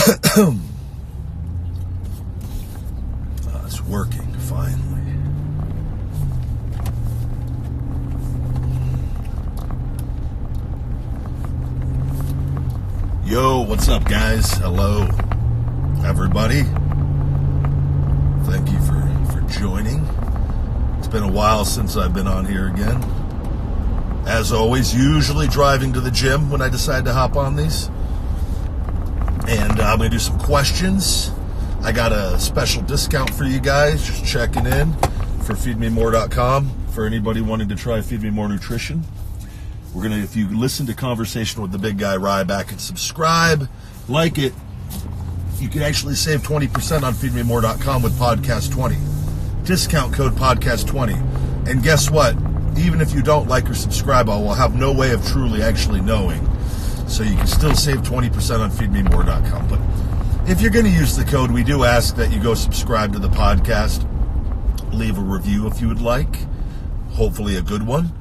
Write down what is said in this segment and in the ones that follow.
It's working, finally. Yo, what's up, guys? Hello, everybody. Thank you for joining. It's been a while since I've been on here again. As always, usually driving to the gym when I decide to hop on these. And I'm going to do some questions. I got a special discount for you guys, just checking in for feedmemore.com for anybody wanting to try Feed Me More Nutrition. We're going to, if you listen to Conversation with the Big Guy Ryback and subscribe, like it, you can actually save 20% on feedmemore.com with podcast 20. Discount code podcast 20. And guess what? Even if you don't like or subscribe, I will have no way of truly actually knowing. So you can still save 20% on feedmemore.com. But if you're going to use the code, we do ask that you go subscribe to the podcast. Leave a review if you would like. Hopefully a good one.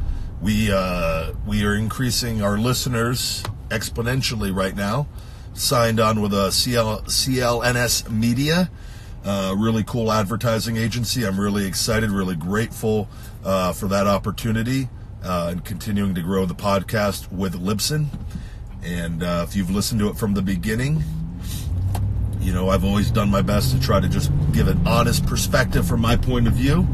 We are increasing our listeners exponentially right now. Signed on with a CLNS Media, really cool advertising agency. I'm really excited, really grateful for that opportunity and continuing to grow the podcast with Libsyn. And if you've listened to it from the beginning, you know, I've always done my best to try to just give an honest perspective from my point of view.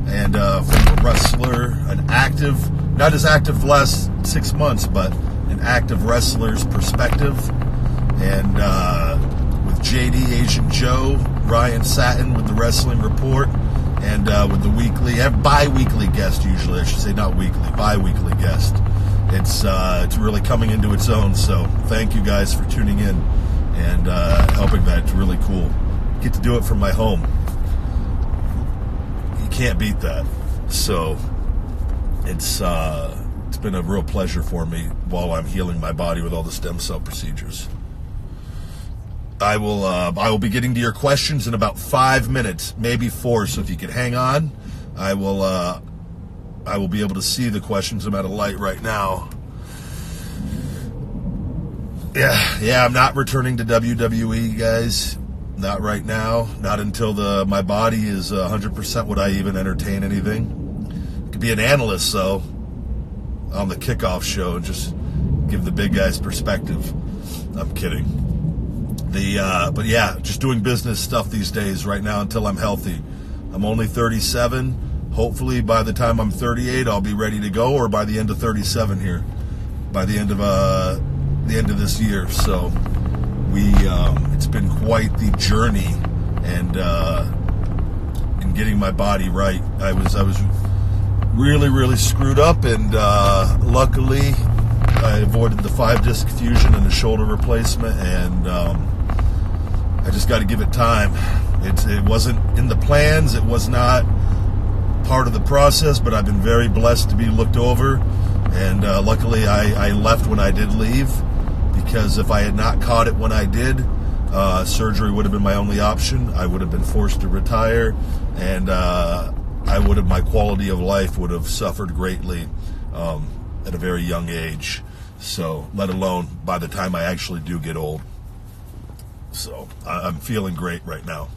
And from a wrestler, an active, not as active the last 6 months, but an active wrestler's perspective. And with JD, Asian Joe, Ryan Satin with the Wrestling Report, and with the bi-weekly guest usually, I should say, not weekly, bi-weekly guest. It's really coming into its own, so thank you guys for tuning in and helping that. It's really cool. Get to do it from my home. You can't beat that. So it's been a real pleasure for me while I'm healing my body with all the stem cell procedures. I will be getting to your questions in about 5 minutes, maybe 4. So if you could hang on, I will be able to see the questions. I'm at a light right now. Yeah, I'm not returning to WWE, guys. Not right now. Not until my body is 100%. Would I even entertain anything? Could be an analyst, though, on the kickoff show and just give the big guy's perspective. I'm kidding. But yeah, just doing business stuff these days right now until I'm healthy. I'm only 37. Hopefully by the time I'm 38, I'll be ready to go, or by the end of 37 here, by the end of this year. So it's been quite the journey, and in getting my body right. I was really, really screwed up, and luckily I avoided the 5-disc fusion and the shoulder replacement, and I just got to give it time. It wasn't in the plans. It was not part of the process, but I've been very blessed to be looked over, and luckily I left when I did leave, because if I had not caught it when I did, surgery would have been my only option. I would have been forced to retire, and my quality of life would have suffered greatly at a very young age. So, let alone by the time I actually do get old. So, I'm feeling great right now.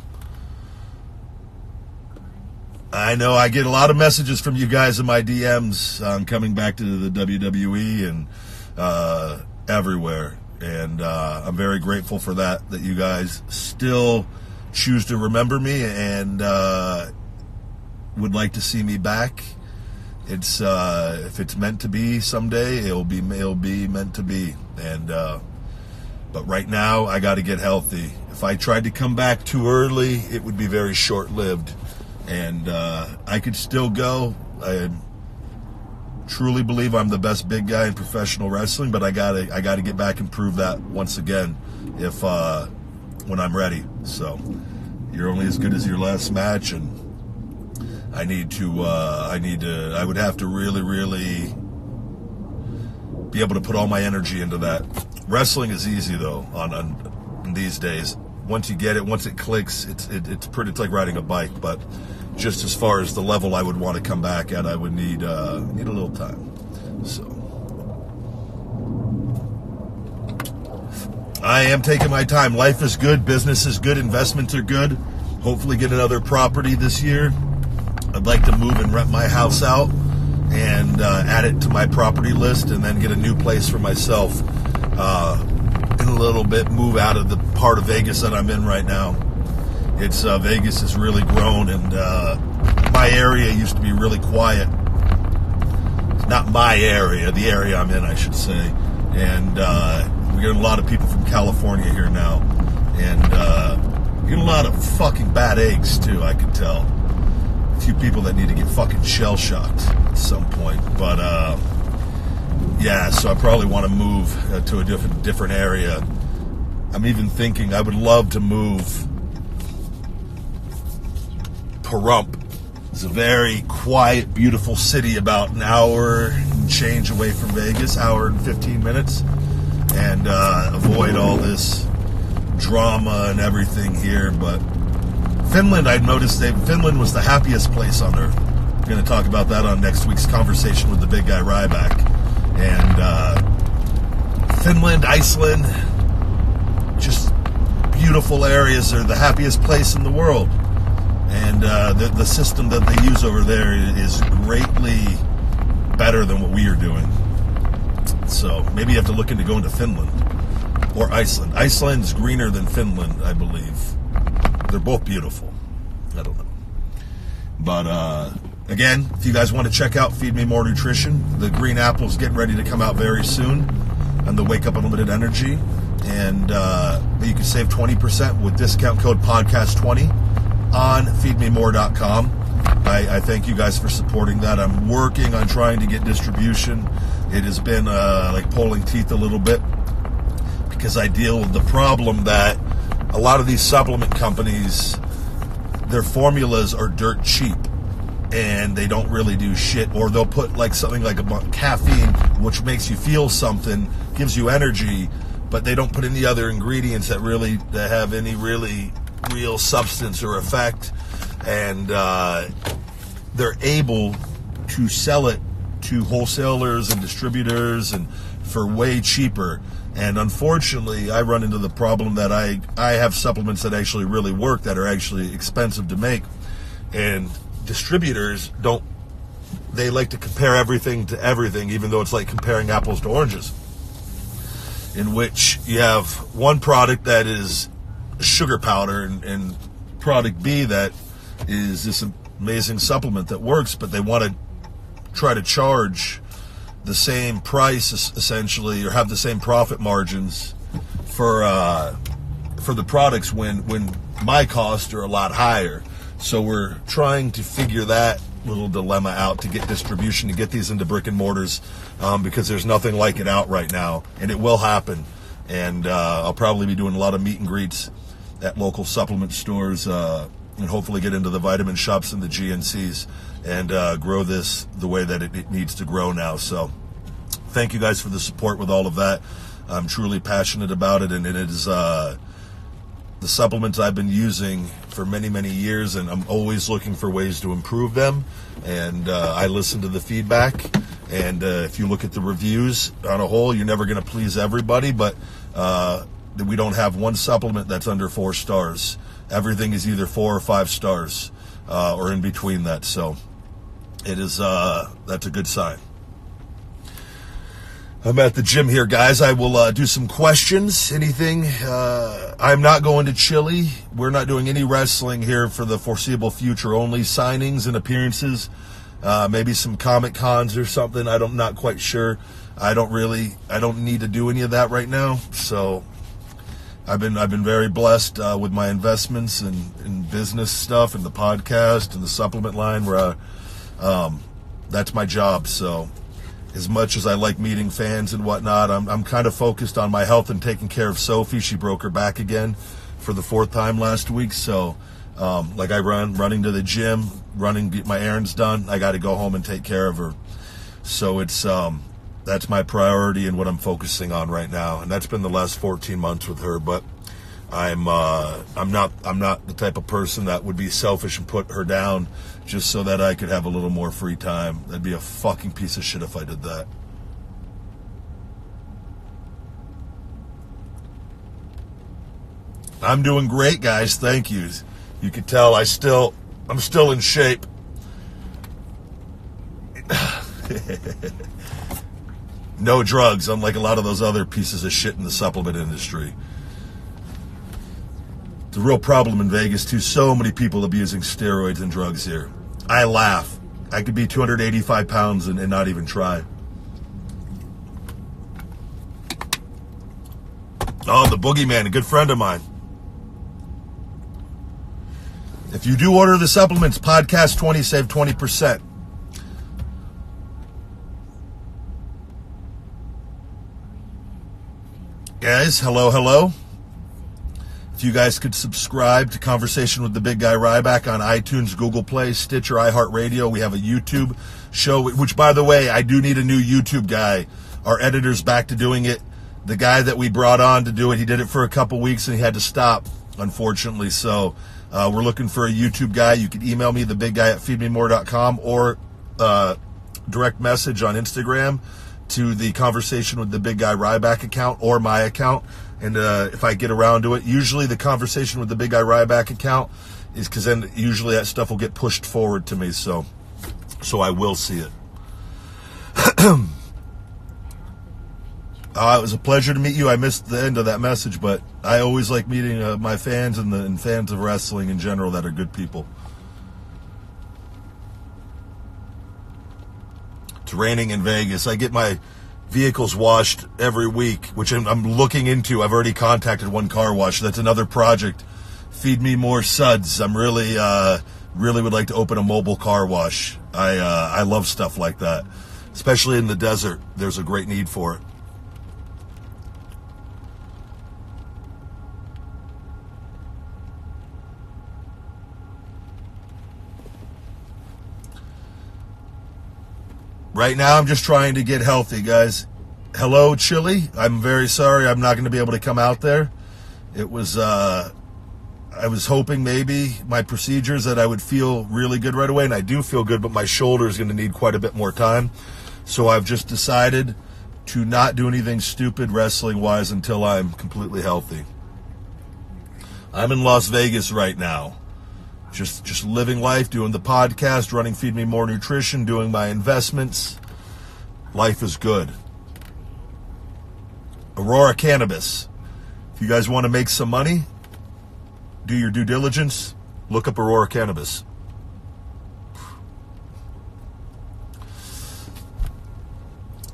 I know I get a lot of messages from you guys in my DMs on coming back to the WWE and everywhere. And I'm very grateful for that you guys still choose to remember me and would like to see me back. It's if it's meant to be someday, it'll be meant to be. And but right now, I got to get healthy. If I tried to come back too early, it would be very short-lived. And I could still go. I truly believe I'm the best big guy in professional wrestling, but I gotta get back and prove that once again when I'm ready. So you're only as good as your last match, and I would have to really, really be able to put all my energy into that. Wrestling is easy though on these days. Once you get it, once it clicks, it's like riding a bike. But just as far as the level I would want to come back at, I would need a little time. So I am taking my time. Life is good. Business is good. Investments are good. Hopefully get another property this year. I'd like to move and rent my house out and add it to my property list, and then get a new place for myself in a little bit, move out of the part of Vegas that I'm in right now. It's Vegas has really grown, and my area used to be really quiet. It's not my area, the area I'm in, I should say. And we're getting a lot of people from California here now, and getting a lot of fucking bad eggs too, I can tell. A few people that need to get fucking shell-shocked at some point. But yeah, so I probably want to move to a different area. I'm even thinking I would love to move Pahrump. It's a very quiet, beautiful city, about an hour and change away from Vegas, hour and 15 minutes, and avoid all this drama and everything here. But Finland, I've noticed Finland was the happiest place on earth. I'm going to talk about that on next week's conversation with the big guy Ryback. And Finland, Iceland, just beautiful areas. They're the happiest place in the world. And the system that they use over there is greatly better than what we are doing. So maybe you have to look into going to Finland or Iceland. Iceland's greener than Finland, I believe. They're both beautiful. I don't know. But again, if you guys want to check out Feed Me More Nutrition, the green apple's getting ready to come out very soon, and the Wake Up Unlimited Energy. And you can save 20% with discount code podcast20 on feedmemore.com. I thank you guys for supporting that. I'm working on trying to get distribution. It has been like pulling teeth a little bit, because I deal with the problem that a lot of these supplement companies, their formulas are dirt cheap, and they don't really do shit. Or they'll put like something like caffeine, which makes you feel something, gives you energy, but they don't put any other ingredients that have any really real substance or effect. And they're able to sell it to wholesalers and distributors and for way cheaper. And unfortunately, I run into the problem that I have supplements that actually really work, that are actually expensive to make. And distributors they like to compare everything to everything, even though it's like comparing apples to oranges, in which you have one product that is sugar powder and product B that is this amazing supplement that works, but they want to try to charge the same price essentially, or have the same profit margins for the products when my costs are a lot higher. So we're trying to figure that little dilemma out to get distribution, to get these into brick and mortars, because there's nothing like it out right now, and it will happen. And I'll probably be doing a lot of meet and greets at local supplement stores, and hopefully get into the vitamin shops and the GNCs, and grow this the way that it needs to grow now. So thank you guys for the support with all of that. I'm truly passionate about it, and it is the supplements I've been using for many, many years, and I'm always looking for ways to improve them. And I listen to the feedback, and if you look at the reviews on a whole, you're never going to please everybody, but we don't have one supplement that's under 4 stars. Everything is either 4 or 5 stars, or in between that. So it is that's a good sign. I'm at the gym here, guys. I will do some questions. Anything. I'm not going to Chile. We're not doing any wrestling here for the foreseeable future. Only signings and appearances. Maybe some Comic Cons or something. I'm not quite sure. I don't need to do any of that right now. So I've been very blessed with my investments and business stuff, and the podcast and the supplement line, where that's my job. So as much as I like meeting fans and whatnot, I'm kind of focused on my health and taking care of Sophie. She broke her back again for the 4th time last week. So like running to the gym, get my errands done. I got to go home and take care of her. So it's that's my priority and what I'm focusing on right now. And that's been the last 14 months with her. But I'm not the type of person that would be selfish and put her down just so that I could have a little more free time. That'd be a fucking piece of shit if I did that. I'm doing great, guys. Thank you. You can tell I'm still in shape. No drugs, unlike a lot of those other pieces of shit in the supplement industry. It's a real problem in Vegas, too. So many people abusing steroids and drugs here. I laugh. I could be 285 pounds and not even try. Oh, the Boogeyman, a good friend of mine. If you do order the supplements, podcast 20, save 20%. Guys, hello. If you guys could subscribe to Conversation with the Big Guy Ryback on iTunes, Google Play, Stitcher, iHeartRadio. We have a YouTube show, which, by the way, I do need a new YouTube guy. Our editor's back to doing it. The guy that we brought on to do it, he did it for a couple weeks and he had to stop, unfortunately. So we're looking for a YouTube guy. You can email me, thebigguy@feedmemore.com, or direct message on Instagram to the Conversation with the Big Guy Ryback account or my account. And if I get around to it, usually the Conversation with the Big Guy Ryback account is because then usually that stuff will get pushed forward to me. So I will see it. It was a pleasure to meet you. I missed the end of that message, but I always like meeting my fans and fans of wrestling in general that are good people. It's raining in Vegas. I get my vehicles washed every week, which I'm looking into. I've already contacted one car wash. That's another project. Feed me more suds. I'm really would like to open a mobile car wash. I love stuff like that, especially in the desert. There's a great need for it. Right now, I'm just trying to get healthy, guys. Hello, Chile. I'm very sorry I'm not going to be able to come out there. It was, I was hoping maybe my procedures that I would feel really good right away, and I do feel good, but my shoulder is going to need quite a bit more time. So I've just decided to not do anything stupid wrestling-wise until I'm completely healthy. I'm in Las Vegas right now. Just living life, doing the podcast, running Feed Me More Nutrition, doing my investments. Life is good. Aurora Cannabis. If you guys want to make some money, do your due diligence, look up Aurora Cannabis.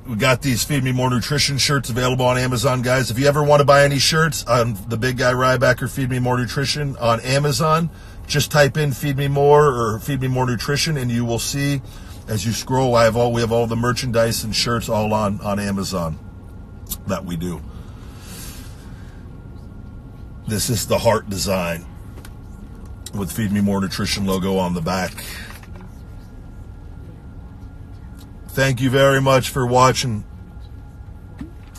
We got these Feed Me More Nutrition shirts available on Amazon, guys. If you ever want to buy any shirts on the Big Guy Ryback or Feed Me More Nutrition on Amazon, just type in Feed Me More or Feed Me More Nutrition, and you will see as you scroll. We have all the merchandise and shirts all on Amazon that we do. This is the heart design with Feed Me More Nutrition logo on the back. Thank you very much for watching.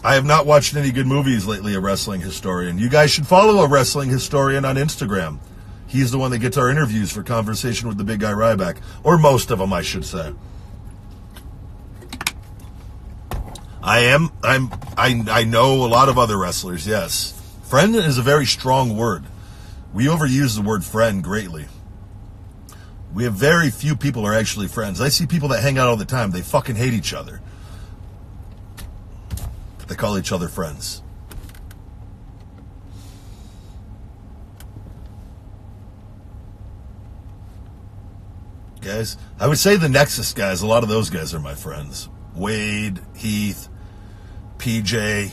I have not watched any good movies lately, a wrestling historian. You guys should follow a wrestling historian on Instagram. He's the one that gets our interviews for Conversation with the Big Guy Ryback. Or most of them, I should say. I know a lot of other wrestlers, yes. Friend is a very strong word. We overuse the word friend greatly. We have very few people who are actually friends. I see people that hang out all the time. They fucking hate each other. But they call each other friends. Guys, I would say the Nexus guys, a lot of those guys are my friends. Wade, Heath, PJ,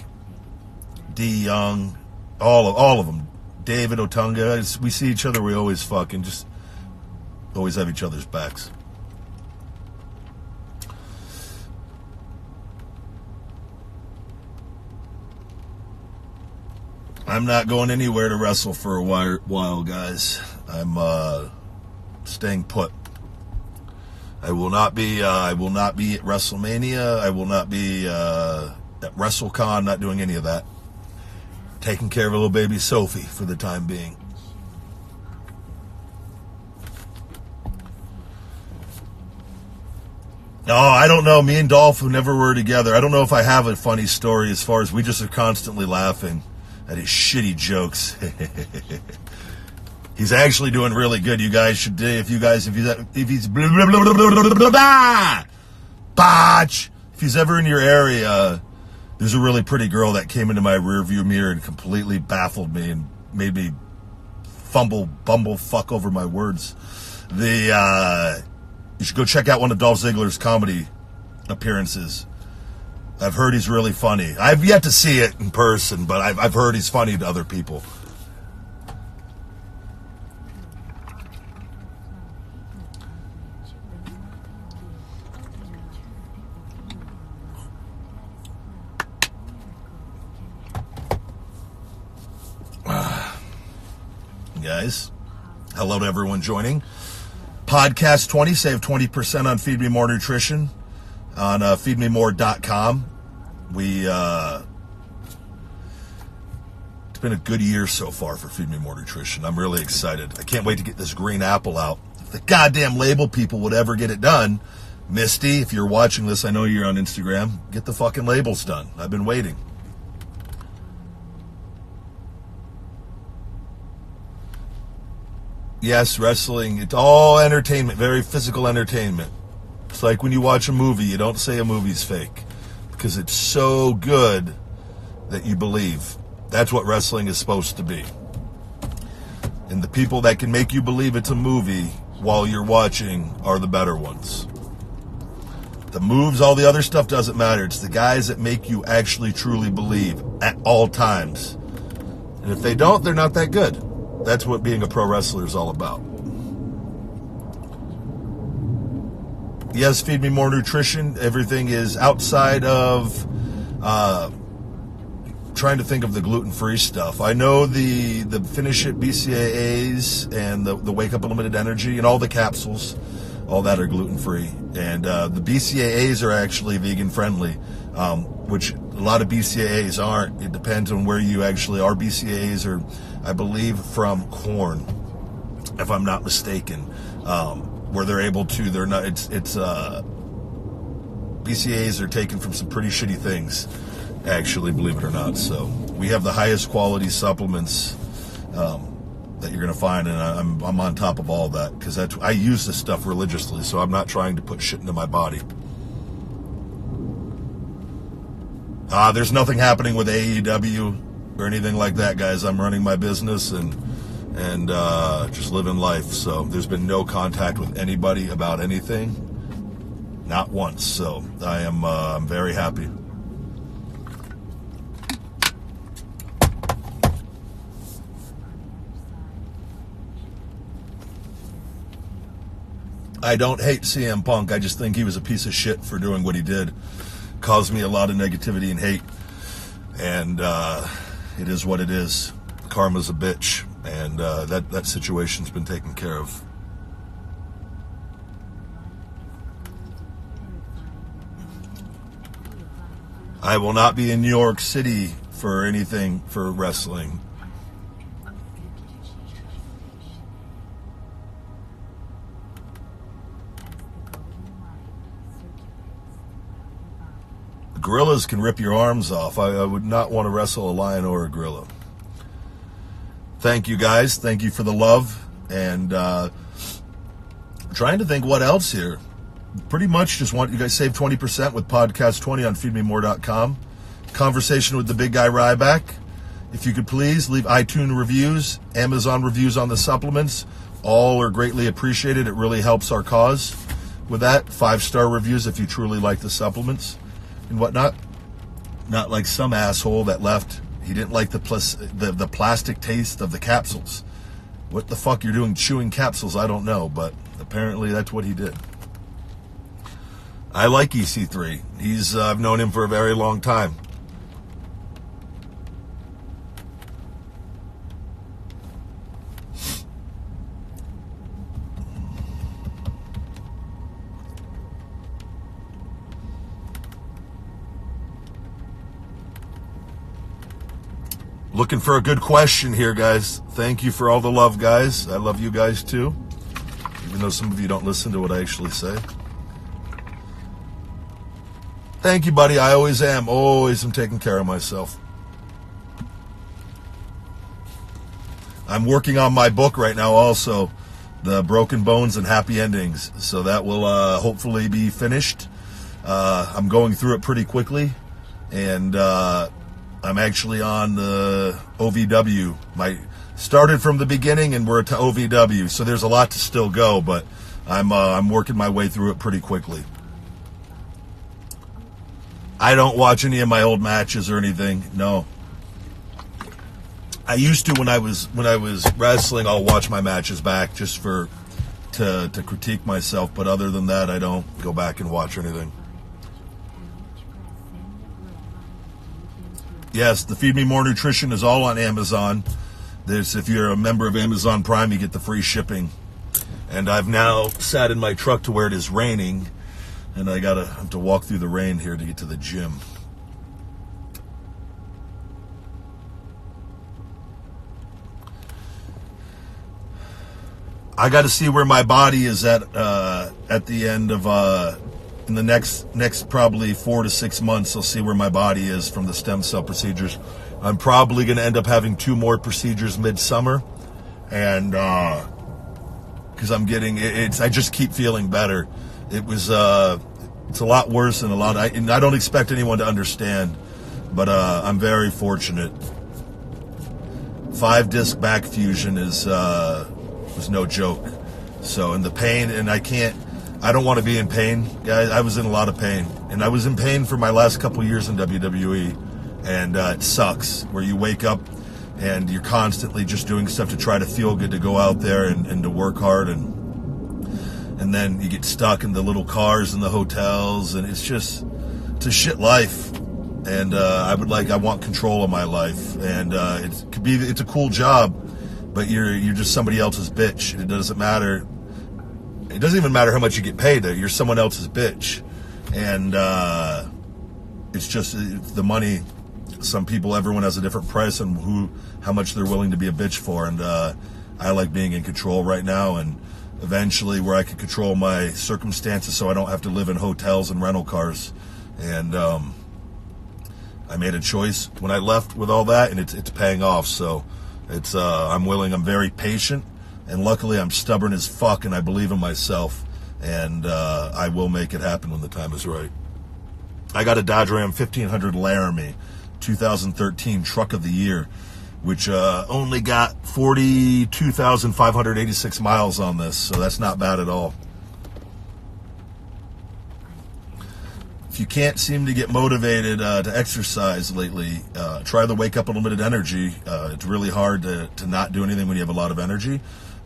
D. Young, all of them. David Otunga. We see each other, we always fucking just always have each other's backs. I'm not going anywhere to wrestle for a while, guys. I'm staying put. I will not be at WrestleMania. I will not be at WrestleCon. Not doing any of that. Taking care of little baby Sophie for the time being. No, I don't know. Me and Dolph never were together. I don't know if I have a funny story as far as we just are constantly laughing. at his shitty jokes. He's actually doing really good. You guys should, if he's blah, blah, blah, blah, blah, blah, blah, botch. If he's ever in your area, there's a really pretty girl that came into my rearview mirror and completely baffled me and made me bumble, fuck over my words. You should go check out one of Dolph Ziggler's comedy appearances. I've heard he's really funny. I've yet to see it in person, but I've heard he's funny to other people. Guys, hello to everyone joining. Podcast 20, save 20% on Feed Me More Nutrition on feedmemore.com. It's been a good year so far for Feed Me More Nutrition. I'm really excited. I can't wait to get this green apple out. If the goddamn label people would ever get it done, Misty, if you're watching this, I know you're on Instagram, get the fucking labels done. I've been waiting. Yes, wrestling, it's all entertainment, very physical entertainment. It's like when you watch a movie, you don't say a movie's fake because it's so good that you believe. That's what wrestling is supposed to be. And the people that can make you believe it's a movie while you're watching are the better ones. The moves, all the other stuff doesn't matter. It's the guys that make you actually truly believe at all times. And if they don't, they're not that good. That's what being a pro wrestler is all about. Yes, Feed Me More Nutrition. Everything is outside of trying to think of the gluten-free stuff. I know the Finish It BCAAs and the Wake Up Unlimited Energy and all the capsules, all that are gluten-free. And the BCAAs are actually vegan-friendly, which a lot of BCAAs aren't. It depends on where you actually are. BCAAs are, I believe, from corn, if I'm not mistaken, where they're able to. They're not. It's BCAAs are taken from some pretty shitty things, actually, believe it or not. So we have the highest quality supplements that you're going to find, and I'm on top of all that because I use this stuff religiously. So I'm not trying to put shit into my body. There's nothing happening with AEW or anything like that, guys. I'm running my business and just living life. So there's been no contact with anybody about anything, not once. So I'm very happy. I don't hate CM Punk. I just think he was a piece of shit for doing what he did. Caused me a lot of negativity and hate, and it is what it is. Karma's a bitch, and that situation's been taken care of. I will not be in New York City for anything for wrestling. Gorillas can rip your arms off. I would not want to wrestle a lion or a gorilla. Thank you, guys. Thank you for the love. And trying to think what else here. Pretty much just want you guys save 20% with Podcast 20 on feedmemore.com. Conversation with the big guy Ryback. If you could please leave iTunes reviews, Amazon reviews on the supplements. All are greatly appreciated. It really helps our cause. With that, 5-star reviews if you truly like the supplements and whatnot. Not like some asshole that left. He didn't like the plastic taste of the capsules. What the fuck you're doing chewing capsules, I don't know, but apparently that's what he did. I like EC3. I've known him for a very long time. Looking for a good question here, guys. Thank you for all the love, guys. I love you guys too, even though some of you don't listen to what I actually say. Thank you, buddy. I always am. Always am taking care of myself. I'm working on my book right now also, The Broken Bones and Happy Endings. So that will hopefully be finished. I'm going through it pretty quickly, and I'm actually on the OVW. Started from the beginning, and we're to OVW, so there's a lot to still go, but I'm working my way through it pretty quickly. I don't watch any of my old matches or anything. No. I used to when I was wrestling. I'll watch my matches back just to critique myself, but other than that, I don't go back and watch anything. Yes, the Feed Me More Nutrition is all on Amazon. If you're a member of Amazon Prime, you get the free shipping. And I've now sat in my truck to where it is raining, and I have to walk through the rain here to get to the gym. I got to see where my body is at the end of in the next probably 4 to 6 months. I'll see where my body is from the stem cell procedures. I'm probably going to end up having 2 more procedures midsummer, and because I'm getting I just keep feeling better. It's a lot worse than I don't expect anyone to understand, but I'm very fortunate. 5-disc back fusion is no joke. So, and the pain, and I don't want to be in pain, guys. I was in a lot of pain, and I was in pain for my last couple years in WWE, and it sucks where you wake up and you're constantly just doing stuff to try to feel good, to go out there and to work hard, and then you get stuck in the little cars in the hotels, and it's a shit life. And I want control of my life, and it's a cool job, but you're just somebody else's bitch. It doesn't matter. It doesn't even matter how much you get paid there. You're someone else's bitch, and it's the money. Everyone has a different price on how much they're willing to be a bitch for, and I like being in control right now, and eventually where I can control my circumstances so I don't have to live in hotels and rental cars. And I made a choice when I left with all that, and it's paying off. So I'm very patient, and luckily I'm stubborn as fuck, and I believe in myself, and I will make it happen when the time is right. I got a Dodge Ram 1500 Laramie 2013 Truck of the Year, which only got 42,586 miles on this, so that's not bad at all. If you can't seem to get motivated to exercise lately, try the Wake Up Unlimited Energy. It's really hard to not do anything when you have a lot of energy,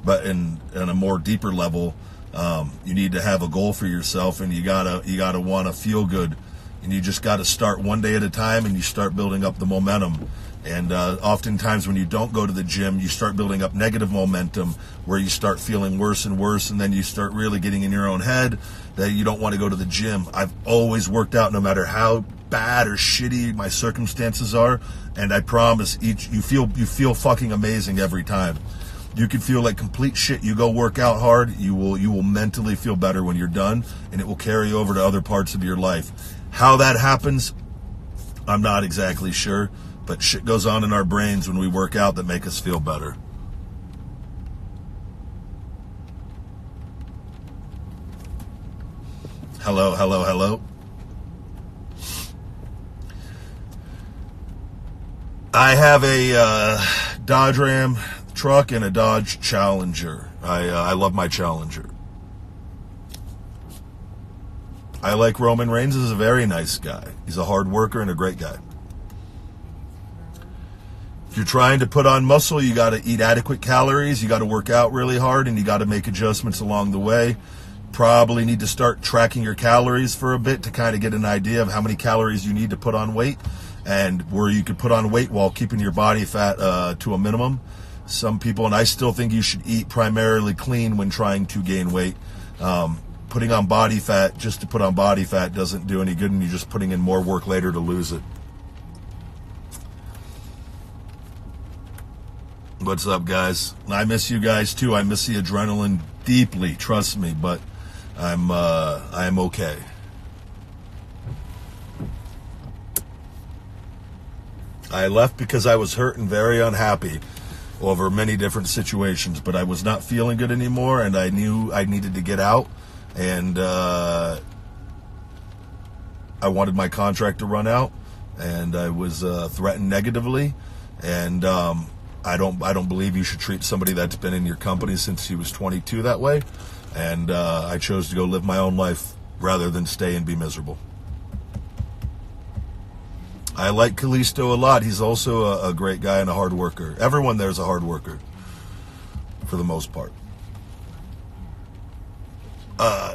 but in a more deeper level, you need to have a goal for yourself, and you gotta want to feel good, and you just gotta start one day at a time, and you start building up the momentum. And oftentimes when you don't go to the gym, you start building up negative momentum where you start feeling worse and worse, and then you start really getting in your own head that you don't want to go to the gym. I've always worked out no matter how bad or shitty my circumstances are, and I promise you feel fucking amazing every time. You can feel like complete shit. You go work out hard, you will mentally feel better when you're done, and it will carry over to other parts of your life. How that happens, I'm not exactly sure. But shit goes on in our brains when we work out that make us feel better. Hello, hello, hello. I have a Dodge Ram truck and a Dodge Challenger. I love my Challenger. I like Roman Reigns. He's a very nice guy. He's a hard worker and a great guy. If you're trying to put on muscle, you got to eat adequate calories, you got to work out really hard, and you got to make adjustments along the way. Probably need to start tracking your calories for a bit to kind of get an idea of how many calories you need to put on weight, and where you could put on weight while keeping your body fat to a minimum. Some people, and I still think you should eat primarily clean when trying to gain weight. Putting on body fat just to put on body fat doesn't do any good, and you're just putting in more work later to lose it. What's up, guys? I miss you guys too. I miss the adrenaline deeply, trust me, but I'm okay. I left because I was hurt and very unhappy. over many different situations, but I was not feeling good anymore, and I knew I needed to get out, and I wanted my contract to run out, and I was threatened negatively, and I don't believe you should treat somebody that's been in your company since he was 22 that way, and I chose to go live my own life rather than stay and be miserable. I like Kalisto a lot. He's also a great guy and a hard worker. Everyone there's a hard worker, for the most part.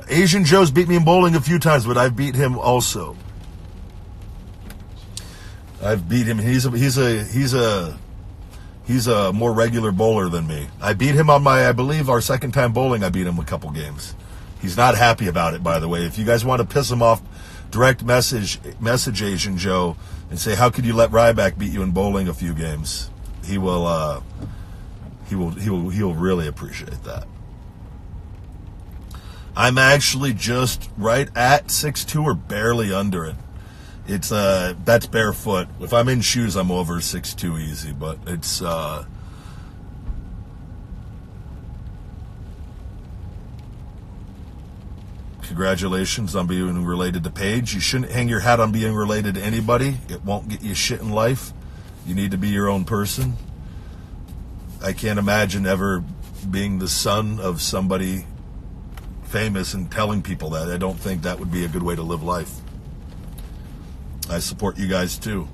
Asian Joe's beat me in bowling a few times, but I've beat him also. I've beat him. He's a more regular bowler than me. I beat him on I believe our second time bowling, I beat him a couple games. He's not happy about it, by the way. If you guys want to piss him off, direct message Asian Joe and say, how could you let Ryback beat you in bowling a few games? He'll really appreciate that. I'm actually just right at 6'2" or barely under it. It's that's barefoot. If I'm in shoes, I'm over 6'2" easy, but it's congratulations on being related to Paige. You shouldn't hang your hat on being related to anybody. It won't get you shit in life. You need to be your own person. I can't imagine ever being the son of somebody famous and telling people that. I don't think that would be a good way to live life. I support you guys too.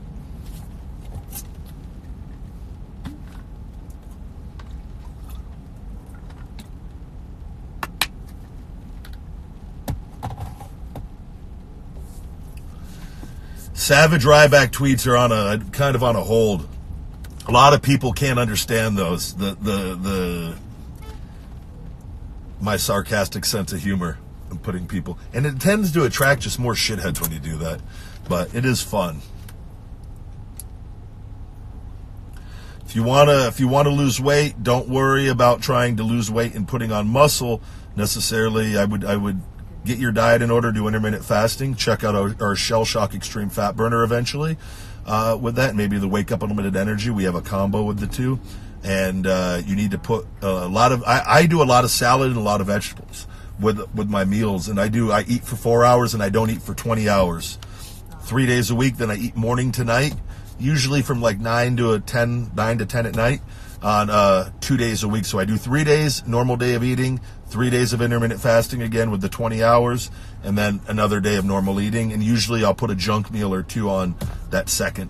Savage Ryback tweets are on a kind of on a hold. A lot of people can't understand those. My sarcastic sense of humor and putting people, and it tends to attract just more shitheads when you do that. But it is fun. If you wanna lose weight, don't worry about trying to lose weight and putting on muscle necessarily. I would get your diet in order, do intermittent fasting. Check out our Shell Shock Extreme Fat Burner eventually. With that, maybe the Wake Up Unlimited Energy. We have a combo with the two. And you need to put a lot of, I do a lot of salad and a lot of vegetables with my meals. And I eat for 4 hours and I don't eat for 20 hours. 3 days a week, then I eat morning to night, usually from like 9 to 10 at night on 2 days a week. So I do 3 days, normal day of eating, 3 days of intermittent fasting again with the 20 hours, and then another day of normal eating. And usually I'll put a junk meal or two on that second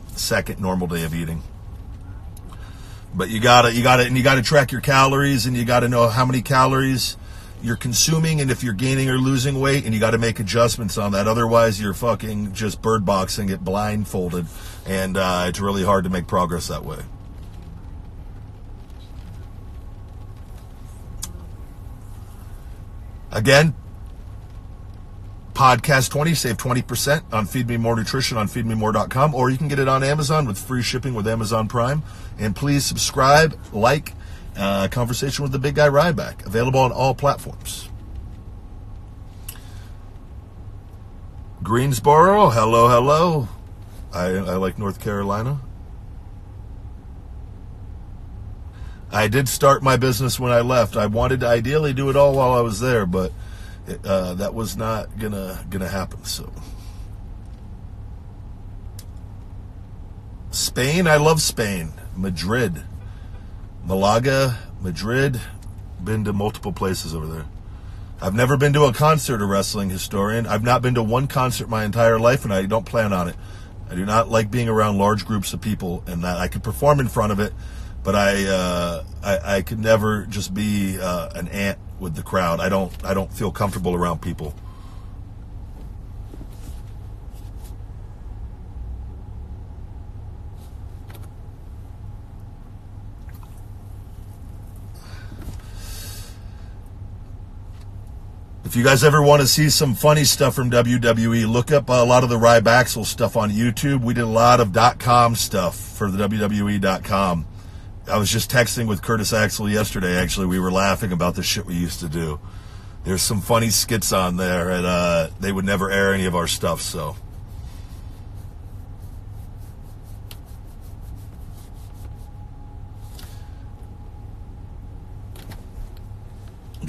normal day of eating. But you gotta track your calories, and you gotta know how many calories you're consuming, and if you're gaining or losing weight, and you gotta make adjustments on that. Otherwise, you're fucking just bird boxing it blindfolded, and it's really hard to make progress that way. Again, podcast 20, save 20% on Feed Me More Nutrition on feedmemore.com, or you can get it on Amazon with free shipping with Amazon Prime. And please subscribe, like, Conversation with the Big Guy Ryback, available on all platforms. Greensboro, hello. I like North Carolina. I did start my business when I left. I wanted to ideally do it all while I was there, but that was not gonna happen. So, Spain, I love Spain. Madrid, Malaga, Madrid. Been to multiple places over there. I've never been to a concert, a wrestling historian. I've not been to one concert my entire life, and I don't plan on it. I do not like being around large groups of people, and that I could perform in front of it, but I could never just be an ant with the crowd. I don't feel comfortable around people. If you guys ever want to see some funny stuff from WWE, look up a lot of the Ryback stuff on YouTube. We did a lot of .com stuff for the WWE.com. I was just texting with Curtis Axel yesterday, actually. We were laughing about the shit we used to do. There's some funny skits on there, and they would never air any of our stuff, so.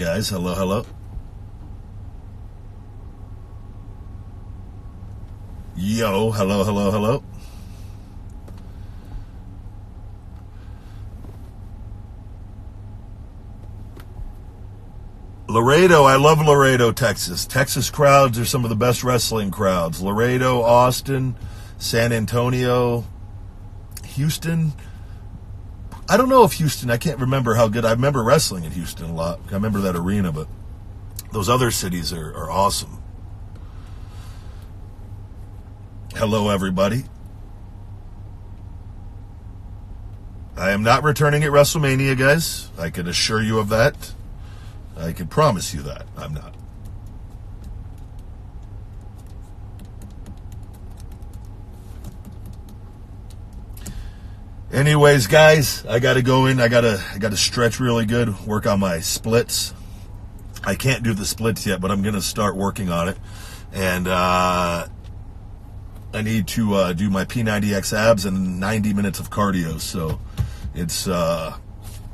guys. Hello, hello. Yo, hello, hello, hello. Laredo, I love Laredo, Texas. Texas crowds are some of the best wrestling crowds. Laredo, Austin, San Antonio, Houston. I don't know if Houston, I can't remember how good. I remember wrestling in Houston a lot. I remember that arena, but those other cities are awesome. Hello, everybody. I am not returning at WrestleMania, guys. I can assure you of that. I can promise you that. I'm not. Anyways, guys, I got to go in. I got to stretch really good, work on my splits. I can't do the splits yet, but I'm going to start working on it. And I need to do my P90X abs and 90 minutes of cardio. So it's I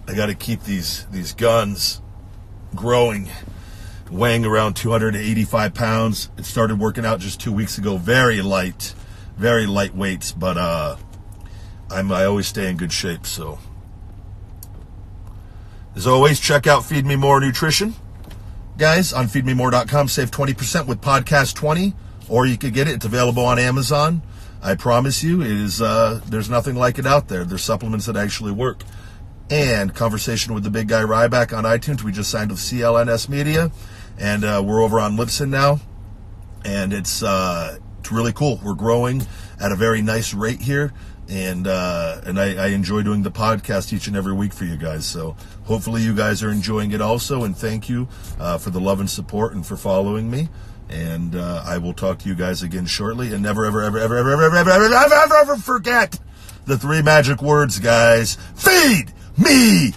got to keep these guns growing, weighing around 285 pounds. It started working out just 2 weeks ago. Very light weights, but I always stay in good shape. So as always, check out Feed Me More Nutrition, guys, on feedmemore.com. Save 20% with podcast 20, or you could get it. It's available on Amazon. I promise you, it is. There's nothing like it out there. There's supplements that actually work. And Conversation with the Big Guy Ryback on iTunes. We just signed with CLNS Media, and we're over on Libsyn now, and it's really cool. We're growing at a very nice rate here, and I enjoy doing the podcast each and every week for you guys. So hopefully you guys are enjoying it also, and thank you for the love and support and for following me. And I will talk to you guys again shortly. And never, ever, ever, ever, ever, ever, ever, ever, ever, ever, ever forget the 3 magic words, guys. Feed me